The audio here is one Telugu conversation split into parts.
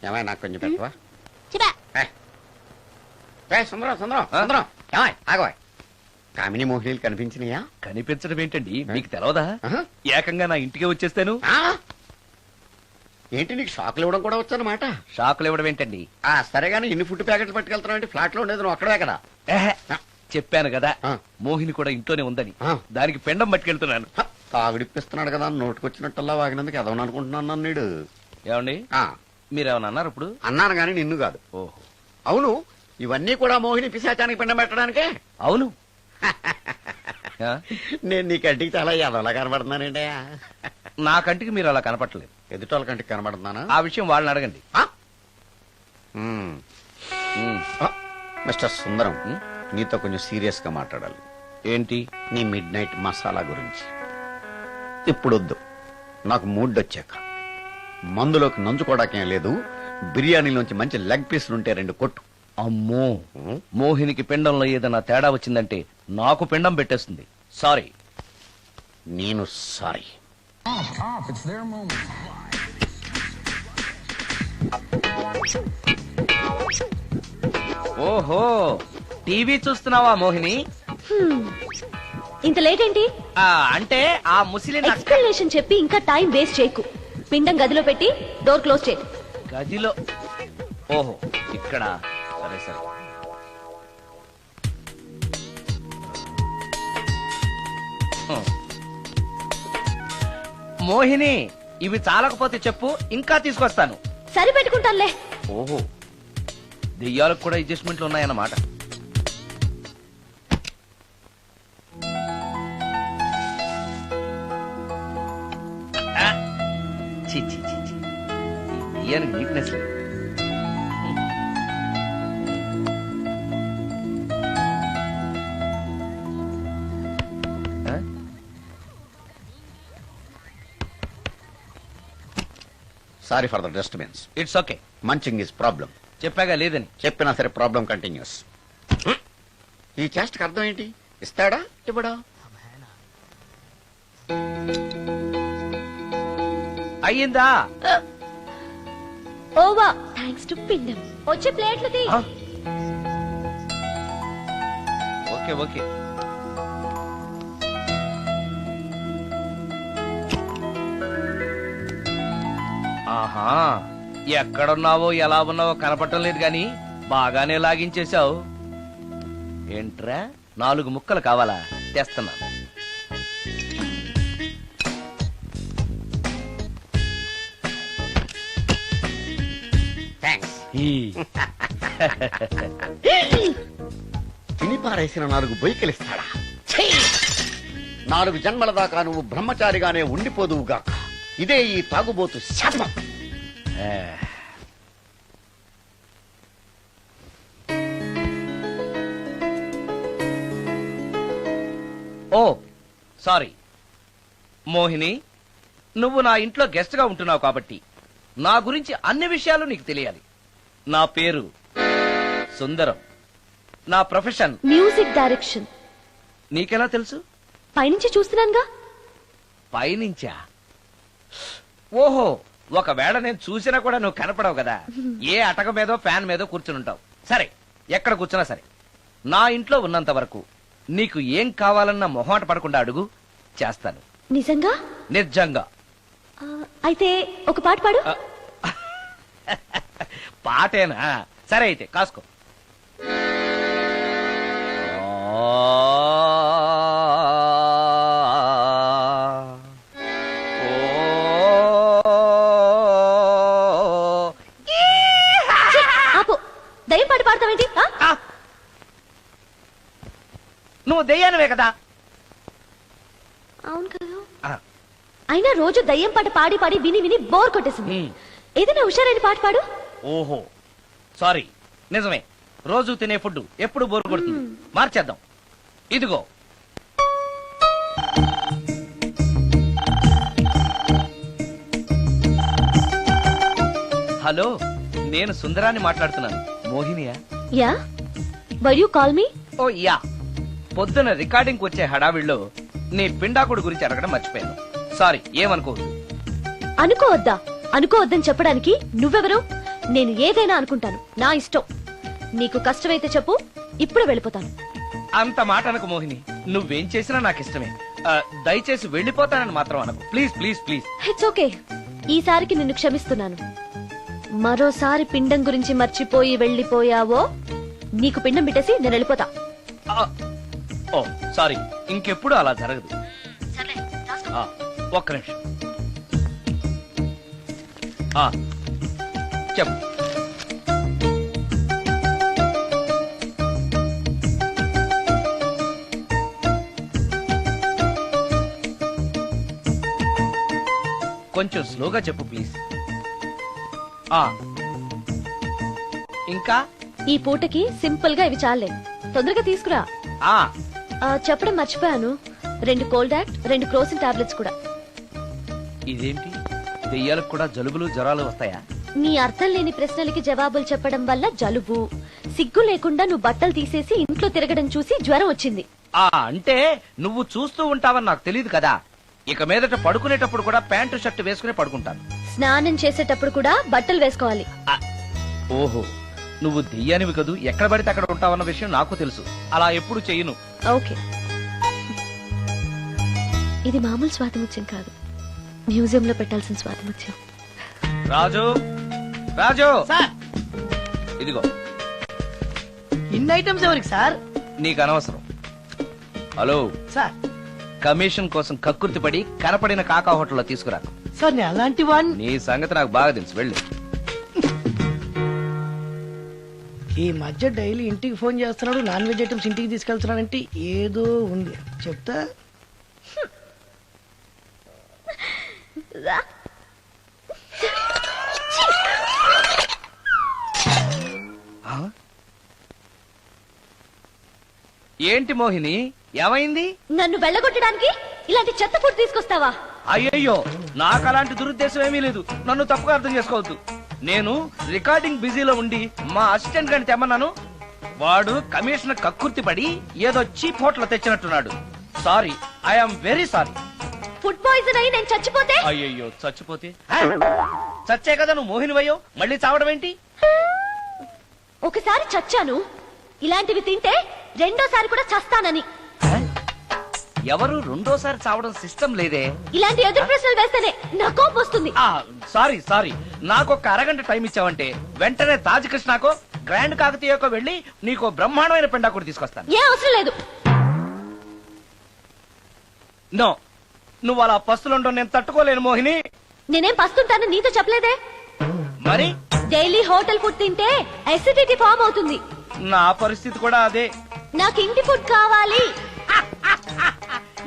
ఏమై నాకు కొంచెం పెట్టవా? సుందరం సుందరం సుందరం ఏమై ఆగవాయ్. కామిని మోహినీలు కనిపించినాయా? కనిపించడం ఏంటండి, మీకు తెలవదా? ఏకంగా నా ఇంటికి వచ్చేస్తాను. ఏంటి నీకు షాకులు ఇవ్వడం కూడా వచ్చానమాట? షాకులు ఇవ్వడం ఏంటండి? సరేగాని ఇన్ని ఫుడ్ ప్యాకెట్లు పట్టుకెళ్తున్నావు అంటే ఫ్లాట్ లో ఉండేది నువ్వు అక్కడే కదా. చెప్పాను కదా మోహిని కూడా ఇంట్లోనే ఉందని, దానికి పెండం పట్టుకెళ్తున్నాను. తాగుడిప్పిస్తున్నాడు కదా నోటుకొచ్చినట్టల్లా వాగినందుకు ఎదవని అనుకుంటున్నాను నీడు. ఏమండి మీరేమన్నా అన్నారు ఇప్పుడు? అన్నాను గాని నిన్ను కాదు. ఓహో అవును, ఇవన్నీ కూడా మోహిని పిశాచానికి పిండం పెట్టడానికే? అవును. నేను నీ కంటికి చాలా ఎదవలా కనబడుతున్నానండి. నా కంటికి మీరు అలా కనపడలేదు. ఎదుటోళ్ళ కంటికి కనబడుతున్నానా? ఆ విషయం వాళ్ళని అడగండి. మిస్టర్ సుందరం, నీతో కొంచెం సీరియస్ గా మాట్లాడాలి. ఏంటి? నీ మిడ్ నైట్ మసాలా గురించి. ఇప్పుడు వద్దు, నాకు మూడ్ వచ్చాక. మందులోకి నంచుకోవడాకేం లేదు, బిర్యానీలోంచి మంచి లెగ్ పీసులుంటే 2 కొట్టు. అమ్మో, మోహినికి పిండంలో ఏదైనా తేడా వచ్చిందంటే నాకు పిండం పెట్టేస్తుంది. సారీ. నేను సారీ. ఓహో, టీవీ చూస్తున్నావా మోహిని? ఇంత లేట్ ఏంటి? అంటే ఆ ముసిలిన ఎక్స్ప్లెనేషన్ చెప్పి ఇంకా టైం వేస్ట్ చేయకు. పిండం గదిలో పెట్టి డోర్ క్లోజ్ చేయి. గదిలో? ఓహో, ఇక్కడ. సరే సరే. మోహిని, ఇవి చాలకపోతే చెప్పు, ఇంకా తీసుకొస్తాను. సరి పెట్టుకుంటానులే. ఓహో, దెయ్యాలకు కూడా అడ్జస్ట్మెంట్లు ఉన్నాయన్నమాట. దెయ్యానికి నీట్నెస్ లేదు. Sorry for the disturbance. It's okay. Munching is problem. చెప్పాగా లేదని. చెప్పినా సరే ప్రాబ్లం కంటిన్యూస్. ఈ చేష్టకి అర్థం ఏంటి? ఇస్తాడా ఇవ్వడా? అయ్యిందా? ఓవా, థ్యాంక్స్ టు పిండం. వచ్చే ప్లేట్లు తీ. Okay okay. ఆహా, ఎక్కడున్నావో ఎలా ఉన్నావో కనపడటం లేదు గాని బాగానే లాగించేశావు. ఏంట్రా, 4 ముక్కలు కావాలా? తెస్తున్నాను. తిని పారేసిన 4 బొయ్యికలిస్తాడా? 4 జన్మల దాకా నువ్వు బ్రహ్మచారిగానే ఉండిపోదువుగాక. ఇదే ఈ తాగుబోతు శాపం. ఓ సారీ మోహిని, నువ్వు నా ఇంట్లో గెస్ట్ గా ఉంటున్నావు కాబట్టి నా గురించి అన్ని విషయాలు నీకు తెలియాలి. నా పేరు సుందరం. నా ప్రొఫెషన్ మ్యూజిక్ డైరెక్షన్. నీకెలా తెలుసు? పైనుంచి చూస్తున్నానుగా. పైనుంచా? ఓహో, ఒకవేళ నేను చూసినా కూడా నువ్వు కనపడవు కదా. ఏ అటక మీదో ఫ్యాన్ మీదో కూర్చునుంటావు. సరే, ఎక్కడ కూర్చున్నా సరే, నా ఇంట్లో ఉన్నంత వరకు నీకు ఏం కావాలన్నా మొహమాట పడకుండా అడుగు, చేస్తాను. నిజంగా? నిజంగా. అయితే ఒక పాట పాడు. పాటేనా? సరే అయితే కాసుకో. దయ్యం పాట పాడతావేంటి? నువ్వు దయ్యానివే కదా. అవును కదా. అయినా రోజు దయ్యం పాట పాడి పాడి విని విని బోర్ కొట్టేసింది. ఏదైనా హుషారైన పాట పాడు. ఓహో సారీ, నిజమే. రోజు తినే ఫుడ్ ఎప్పుడు బోర్ కొడుతుంది. మార్చేద్దాం. ఇదిగో. హలో, నేను సుందరాన్ని మాట్లాడుతున్నాను. మోహినియా? Yeah. Why you call me? Oh yeah. పొద్దున రికార్డింగ్ వచ్చే హడావిడిలో నీ పిండాకుడు గురించి అడగడం మర్చిపోయాను. సారీ, ఏమనుకోవద్దు. అనుకోవద్దా? అనుకోవద్దని చెప్పడానికి నువ్వెవరు? నేను ఏదైనా అనుకుంటాను, నా ఇష్టం. నీకు కష్టమైతే చెప్పు, ఇప్పుడే వెళ్ళిపోతాను. అంత మాట అనకు మోహిని, నువ్వేం చేసినా నాకు ఇష్టమే. దయచేసి వెళ్ళిపోతానని మాత్రం అనకు, please please please. It's okay, ఈసారికి నిన్ను క్షమిస్తున్నాను. మరోసారి పిండం గురించి మర్చిపోయి వెళ్ళిపోయావో నీకు పిండం పెట్టేసి నేను వెళ్ళిపోతా. ఓ సారీ, ఇంకెప్పుడు అలా జరగదు. ఒక్క నిమిషం. చెప్పు. కొంచెం స్లోగా చెప్పు ప్లీజ్. ఇంకా ఈ పూటకి సింపుల్ గా ఇవి చాలే, తొందరగా తీసుకురా. చెప్పడం మర్చిపోయాను, 2 కోల్డ్ యాక్ట్, 2 క్రోసిన్ టాబ్లెట్స్ కూడా. ఇదేంటి, దెయ్యాలకు కూడా జలుబులు జ్వరాలు వస్తాయా? నీ అర్థం లేని ప్రశ్నలకి జవాబులు చెప్పడం వల్ల జలుబు, సిగ్గు లేకుండా నువ్వు బట్టలు తీసేసి ఇంట్లో తిరగడం చూసి జ్వరం వచ్చింది. అంటే నువ్వు చూస్తూ ఉంటావని నాకు తెలియదు కదా. ఇక మీదట పడుకునేటప్పుడు కూడా ప్యాంటు షర్ట్ వేసుకునే పడుకుంటాను. స్నానం చేసేటప్పుడు కూడా బట్టలు వేసుకోవాలి. ఓహో, నువ్వు దెయ్యానివి కదూ, ఎక్కడ పడితే అక్కడ ఉంటావన్న విషయం నాకు తెలుసు. అలా ఎప్పుడు చెయ్యను. ఓకే, ఇది మామూలు స్వాతిముత్యం కాదు, మ్యూజియం లో పెట్టాల్సిన స్వాతిముత్యం. రాజు, రాజు సార్, ఇదిగో. ఇన్ని ఐటమ్స్ ఎవరికి సార్? నీకు అనవసరం. హలో సార్, కమిషన్ కోసం కక్కుర్తి పడి కనపడిన కాకా హోటల్లో తీసుకురాను. సార్ నేను అలాంటి వాడిని. నీ సంగతి నాకు బాగా తెలుసు, వెళ్ళు. ఈ మధ్య డైలీ ఇంటికి ఫోన్ చేస్తున్నాడు, నాన్ వెజ్ ఐటమ్స్ ఇంటికి తీసుకెళ్తున్నాడంటే ఏదో ఉంది, చెప్తా. ఏంటి మోహిని, ఏమైంది? నన్ను వెళ్ళగొట్టడానికి ఇలాంటి చెత్త ఫుడ్ తీసుకొస్తావా? అయ్యయ్యో, నాకు అలాంటి దురుద్దేశం ఏమీ లేదు, నన్ను తప్పుగా అర్థం చేసుకోవద్దు. నేను రికార్డింగ్ బిజీలో ఉండి మా అసిస్టెంట్ గారిని తెమ్మన్నాను. వాడు కమిషనర్ కక్కుర్తి పడి ఏదో చీప్ హోటల్ తెచ్చినట్టున్నాడు. Sorry, I'm very sorry. Food poison అయి నేను చచ్చిపోతే? అయ్యయ్యో, చచ్చిపోతే? చచ్చే కదా నువ్వు మోహినివయ్యో, మళ్ళీ చావడం ఏంటి? ఒకసారి చచ్చాను, ఇలాంటివి తింటే రెండోసారి కూడా చస్తానని. ఎవరు రెండోసారి చావడం సిస్టం లేదే. ఇలాంటి ఎదురు ప్రశ్నలు వేస్తేనే నా కోపం వస్తుంది. సారీ సారీ, నాకు ఒక అరగంట టైం ఇచ్చావంటే వెంటనే తాజ్ కృష్ణకో గ్రాండ్ కాకతీయకో వెళ్ళి నీకు బ్రహ్మాండమైన పెండా కూడా తీసుకొస్తాను. ఏ అవసరం లేదు. నో, నువ్వు అలా పస్తులుండవు, నేను తట్టుకోలేను మోహిని. నేనేం పస్తుంటాను నీతో చెప్పలేదే. మరి డైలీ హోటల్ ఫుడ్ తింటే అసిడిటీ ఫామ్ అవుతుంది. నా పరిస్థితి కూడా అదే. నాకు ఇంటి ఫుడ్ కావాలి.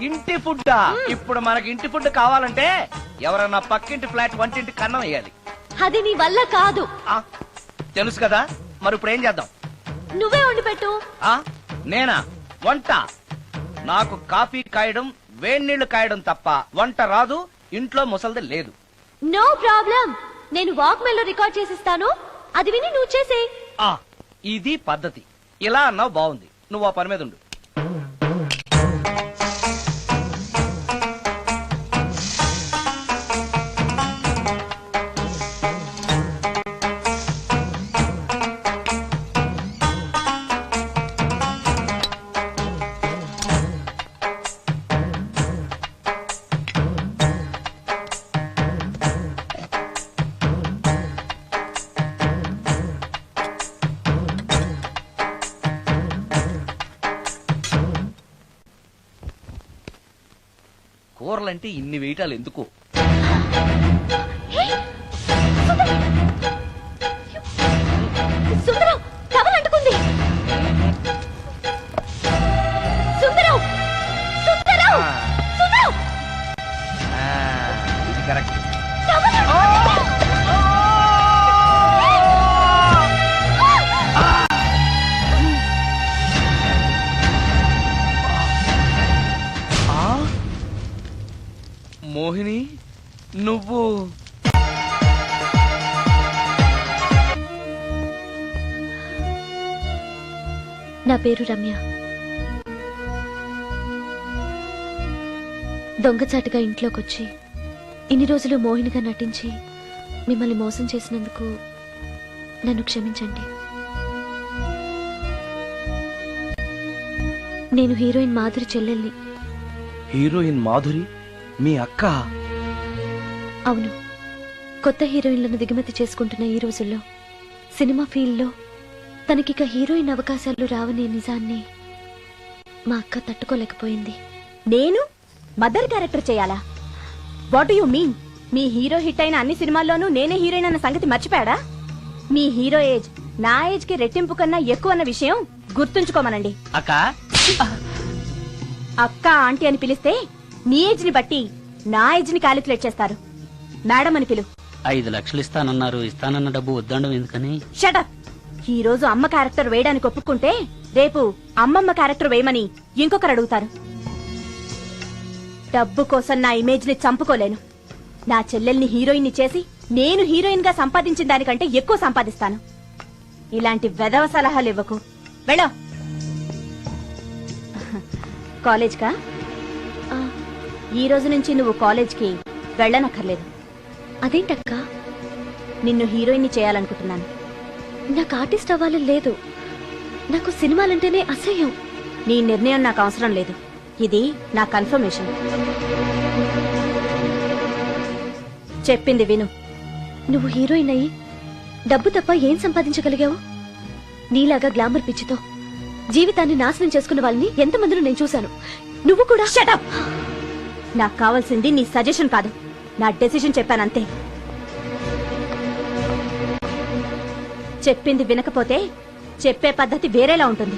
ఇంటి ఫుడ్డా? ఇప్పుడు మనకి ఇంటి ఫుడ్ కావాలంటే ఎవరన్నా పక్కింటి ఫ్లాట్ వంటింటి కన్నం వేయాలి. అది నీ వల్ల కాదు. తెలుసు కదా, మరి ఇప్పుడు ఏం చేద్దాం? నువ్వే వండి పెట్టు. నేనా వంట? నాకు కాఫీ కాయడం, వేడి నీళ్లు కాయడం తప్ప వంట రాదు. ఇంట్లో ముసల్ది లేదు. నో ప్రాబ్లం, నేను వాక్ మెయిల్ లో రికార్డ్ చేసిస్తాను, అది విని నువ్వు చేసే. ఇది పద్ధతి. ఇలా అన్నావు, బాగుంది. నువ్వు ఆ పని మీద ఉండు. కూరలంటే ఇన్ని వేయటాలు ఎందుకు? సుందరం, టవల్ అంటుకుంది. సుందరం, సుందరం, సుందరం. ఇది కరెక్ట్. టవల్ మోహిని, నువ్వు నా పేరు రమ్య. దొంగచాటుగా ఇంట్లోకొచ్చి ఇన్ని రోజులు మోహినిగా నటించి మిమ్మల్ని మోసం చేసినందుకు నన్ను క్షమించండి. నేను హీరోయిన్ మాధురి చెల్లెల్ని. హీరోయిన్ మాధురి మీ అక్క? అవును. కొత్త హీరోయిన్లను దిగుమతి చేసుకుంటున్న ఈ రోజుల్లో సినిమా ఫీల్డ్లో తనకిక హీరోయిన్ అవకాశాలు రావనే నిజాన్ని మా అక్క తట్టుకోలేకపోయింది. నేను మదర్ క్యారెక్టర్ చేయాలా? What you mean? Me hero hit అయిన అన్ని సినిమాల్లోనూ నేనే హీరోయిన్ అన్న సంగతి మర్చిపోయాడా? మీ హీరో ఏజ్ నా ఏజ్ కి రెట్టింపు కన్నా ఎక్కువ అన్న విషయం గుర్తుంచుకోమనండి. అక్క అక్క ఆంటీ అని పిలిస్తే నీ ఏజ్ ని బట్టి నా ఏజ్ ని క్యాలిక్యులేట్ చేస్తారు. మేడం అని పిలు. 5 లక్షలు ఇస్తానన్నారు. ఇస్తానన్న డబ్బు వద్దండం ఎందుకని? షటప్. ఈ రోజు అమ్మ క్యారెక్టర్ వేయడానికి ఒప్పుకుంటే రేపు అమ్మమ్మ క్యారెక్టర్ వేయమని ఇంకొకరు అడుగుతారు. డబ్బు కోసం నా ఇమేజ్ ని చంపుకోలేను. నా చెల్లెల్ని హీరోయిన్ ని చేసి నేను హీరోయిన్ గా సంపాదించిన దానికంటే ఎక్కువ సంపాదిస్తాను. ఇలాంటి వెధవ సలహాలు ఇవ్వకు. వెళ్ళో. కాలేజ్కా? ఈ రోజు నుంచి నువ్వు కాలేజ్కి వెళ్ళనక్కర్లేదు. అదేంటక్క? నిన్ను హీరోయిన్ ని చేయాలనుకుంటున్నాను. నాకు ఆర్టిస్ట్ అవ్వాలని లేదు. నాకు సినిమాలంటేనే అసహ్యం. నీ నిర్ణయం నాకు అవసరం లేదు. ఇది నా కన్ఫర్మేషన్. చెప్పింది విను. నువ్వు హీరోయిన్ అయ్యి డబ్బు తప్ప ఏం సంపాదించగలిగావు? నీలాగా గ్లామర్ పిచ్చితో జీవితాన్ని నాశనం చేసుకున్న వాళ్ళని ఎంతమందిని నేను చూశాను. నువ్వు కూడా. షటప్. నాకు కావాల్సింది నీ సజెషన్ కాదు, నా డెసిషన్ చెప్పానంతే. చెప్పింది వినకపోతే చెప్పే పద్ధతి వేరేలా ఉంటుంది.